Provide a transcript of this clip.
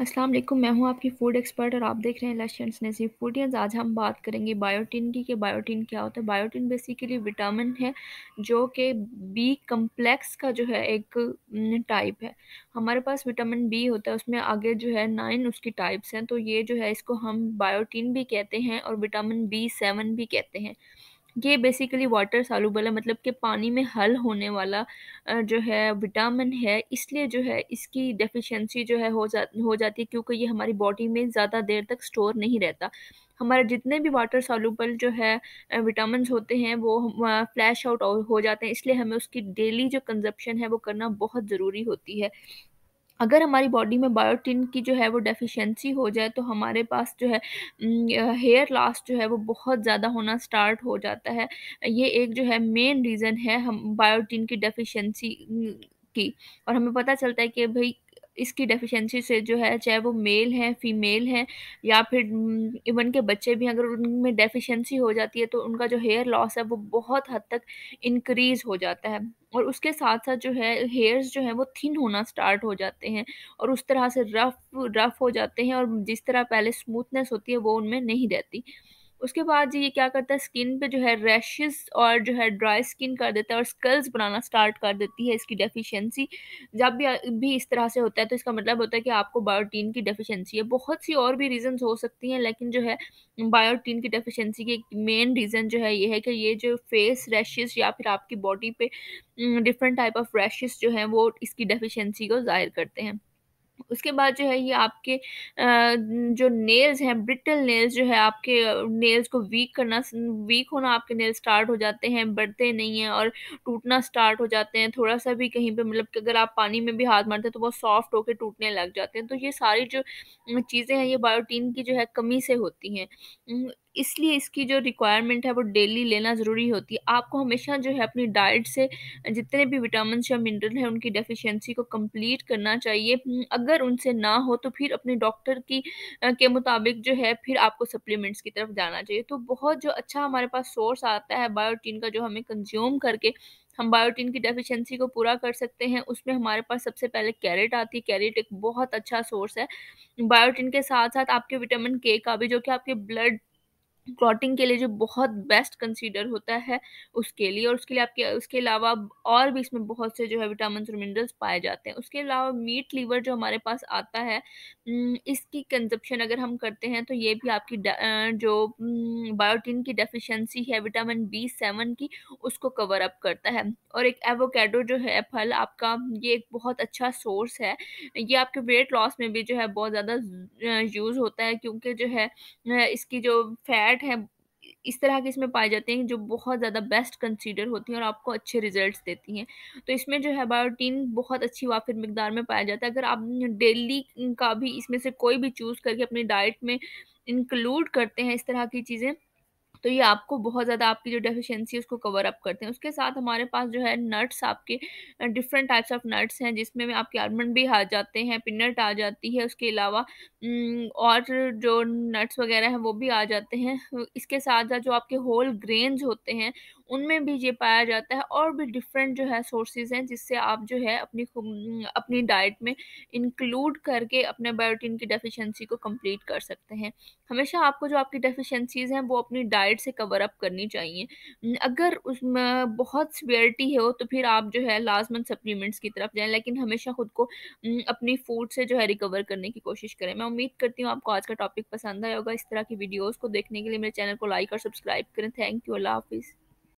अस्सलाम वालेकुम, मैं हूँ आपकी फूड एक्सपर्ट और आप देख रहे हैं लशंस नसीब फूडियंस। आज हम बात करेंगे बायोटिन की कि बायोटिन क्या होता है। बायोटिन बेसिकली विटामिन है जो कि बी कम्प्लेक्स का जो है एक टाइप है। हमारे पास विटामिन बी होता है, उसमें आगे जो है 9 उसकी टाइप्स हैं, तो ये जो है इसको हम बायोटिन भी कहते हैं और विटामिन बी 7 भी कहते हैं। ये बेसिकली वाटर सॉल्युबल है, मतलब कि पानी में हल होने वाला जो है विटामिन है, इसलिए जो है इसकी डेफिशिएंसी जो है हो जाती है, क्योंकि ये हमारी बॉडी में ज़्यादा देर तक स्टोर नहीं रहता। हमारे जितने भी वाटर सॉल्युबल जो है विटामिन्स होते हैं वो फ्लैश आउट हो जाते हैं, इसलिए हमें उसकी डेली जो कंजप्शन है वो करना बहुत ज़रूरी होती है। अगर हमारी बॉडी में बायोटिन की जो है वो डेफ़िशिएंसी हो जाए तो हमारे पास जो है हेयर लॉस जो है वो बहुत ज़्यादा होना स्टार्ट हो जाता है। ये एक जो है मेन रीज़न है हम बायोटिन की डेफ़िशिएंसी की। और हमें पता चलता है कि भई इसकी डेफ़िशिएंसी से जो है, चाहे वो मेल हैं, फीमेल हैं या फिर इवन के बच्चे भी हैं, अगर उनमें डेफ़िशिएंसी हो जाती है तो उनका जो हेयर लॉस है वो बहुत हद तक इंक्रीज़ हो जाता है। और उसके साथ-साथ जो है हेयर्स जो हैं वो थिन होना स्टार्ट हो जाते हैं और उस तरह से रफ़ रफ़ हो जाते हैं और जिस तरह पहले स्मूथनेस होती है वो उनमें नहीं रहती। उसके बाद जी ये क्या करता है, स्किन पे जो है रैशेज़ और जो है ड्राई स्किन कर देता है और स्कल्स बनाना स्टार्ट कर देती है इसकी डेफ़िशिएंसी। जब भी इस तरह से होता है तो इसका मतलब होता है कि आपको बायोटिन की डेफ़िशिएंसी है। बहुत सी और भी रीज़न्स हो सकती हैं, लेकिन जो है बायोटिन की डेफ़िशिएंसी की एक मेन रीज़न जो है ये है कि ये जो फेस रैशेज़ या फिर आपकी बॉडी पे डिफरेंट टाइप ऑफ रैशेस जो हैं वो इसकी डेफिशिएंसी को ज़ाहिर करते हैं। उसके बाद जो है ये आपके जो नेल्स हैं, ब्रिटल नेल्स जो है आपके नेल्स को वीक होना, आपके नेल्स स्टार्ट हो जाते हैं, बढ़ते नहीं हैं और टूटना स्टार्ट हो जाते हैं। थोड़ा-सा भी कहीं पे मतलब कि अगर आप पानी में भी हाथ मारते हैं तो वो सॉफ्ट होके टूटने लग जाते हैं। तो ये सारी जो चीज़ें हैं ये बायोटिन की जो है कमी से होती हैं। इसलिए इसकी जो रिक्वायरमेंट है वो डेली लेना ज़रूरी होती है। आपको हमेशा जो है अपनी डाइट से जितने भी विटामिन्स या मिनरल हैं उनकी डेफिशिएंसी को कंप्लीट करना चाहिए। अगर उनसे ना हो तो फिर अपने डॉक्टर की के मुताबिक जो है फिर आपको सप्लीमेंट्स की तरफ जाना चाहिए। तो बहुत जो अच्छा हमारे पास सोर्स आता है बायोटिन का, जो हमें कंज़्यूम करके हम बायोटिन की डेफिशिएंसी को पूरा कर सकते हैं, उसमें हमारे पास सबसे पहले कैरेट आती है। कैरेट एक बहुत अच्छा सोर्स है। बायोटिन के साथ-साथ आपके विटामिन के का भी, जो कि आपके ब्लड क्लॉटिंग के लिए जो बहुत बेस्ट कंसीडर होता है उसके लिए, और उसके लिए आपके उसके अलावा और भी इसमें बहुत से जो है विटामिन्स और मिनरल्स पाए जाते हैं। उसके अलावा मीट लीवर जो हमारे पास आता है, इसकी कंज़प्शन अगर हम करते हैं तो ये भी आपकी जो बायोटिन की डेफिशिएंसी है विटामिन बी 7 की, उसको कवर अप करता है। और एक एवोकाडो जो है फल आपका, ये एक बहुत अच्छा सोर्स है। ये आपके वेट लॉस में भी जो है बहुत ज़्यादा यूज़ होता है, क्योंकि जो है इसकी जो फैट है इस तरह की इसमें पाए जाते हैं जो बहुत ज़्यादा बेस्ट कंसीडर होती हैं और आपको अच्छे रिजल्ट्स देती हैं। तो इसमें जो है बायोटीन बहुत अच्छी वाफ़िर मिकदार में पाया जाता है। अगर आप डेली का भी इसमें से कोई भी चूज़ करके अपनी डाइट में इंक्लूड करते हैं इस तरह की चीज़ें, तो ये आपको बहुत ज़्यादा आपकी जो डेफिशिएंसी है उसको कवर अप करते हैं। उसके साथ हमारे पास जो है नट्स, आपके डिफरेंट टाइप्स ऑफ नट्स हैं, जिसमें में आपके आलमंड भी आ जाते हैं, पीनट आ जाती है, उसके अलावा और जो नट्स वगैरह हैं वो भी आ जाते हैं। इसके साथ-साथ जो आपके होल ग्रेन्स होते हैं, उनमें भी ये पाया जाता है, और भी डिफरेंट जो है सोर्सेज़ हैं जिससे आप जो है अपनी डाइट में इंक्लूड करके अपने बायोटिन की डेफिशिएंसी को कंप्लीट कर सकते हैं। हमेशा आपको जो आपकी डेफिशिएंसीज़ हैं वो अपनी डाइट से कवर अप करनी चाहिए। अगर उसमें बहुत सीवियरिटी हो तो फिर आप जो है लाज़िमन सप्लीमेंट्स की तरफ जाएँ, लेकिन हमेशा खुद को अपनी फूड से जो है रिकवर करने की कोशिश करें। मैं उम्मीद करती हूँ आपको आज का टॉपिक पसंद आया होगा। इस तरह की वीडियोज़ को देखने के लिए मेरे चैनल को लाइक और सब्सक्राइब करें। Thank you. अल्लाह हाफ़िज़।